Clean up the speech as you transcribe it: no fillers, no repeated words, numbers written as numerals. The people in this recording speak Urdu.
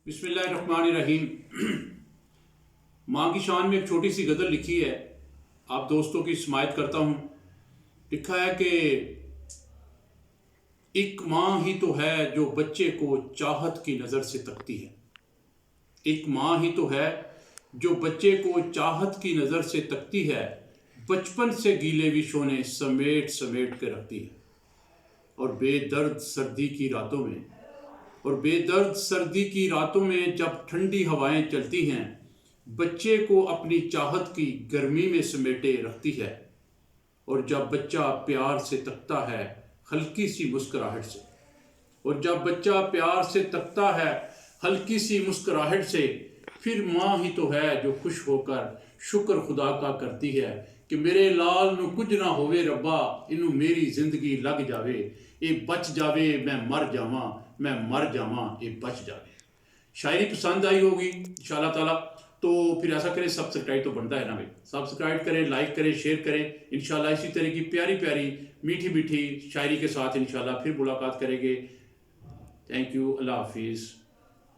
بسم اللہ الرحمن الرحیم۔ ماں کی شان میں ایک چھوٹی سی غزل لکھی ہے، آپ دوستوں کی سماعت کرتا ہوں۔ لکھا ہے کہ ایک ماں ہی تو ہے جو بچے کو چاہت کی نظر سے تکتی ہے۔ ایک ماں ہی تو ہے جو بچے کو چاہت کی نظر سے تکتی ہے، بچپن سے گیلے وشونے سمیٹ سمیٹ کے رکھتی ہے۔ اور بے درد سردی کی راتوں میں جب ٹھنڈی ہوائیں چلتی ہیں، بچے کو اپنی چاہت کی گرمی میں سمیٹے رکھتی ہے۔ اور جب بچہ پیار سے تکتا ہے ہلکی سی مسکراہٹ سے پھر ماں ہی تو ہے جو خوش ہو کر شکر خدا کا کرتی ہے کہ میرے لال نو کچھ نہ ہوئے ربا، انہوں میری زندگی لگ جاوے، اے بچ جاوے میں مر جاواں اے بچ جاوے۔ شاعری پسند آئی ہوگی انشاءاللہ تعالی، تو پھر ایسا کریں، سبسکرائب تو بنتا ہے نا بھائی، سبسکرائب کریں، لائک کریں، شیئر کریں۔ انشاءاللہ اسی طرح کی پیاری پیاری میٹھی شاعری کے ساتھ انشاءاللہ پھر ملاقات کریں گے۔ تھینک یو، اللہ حافظ۔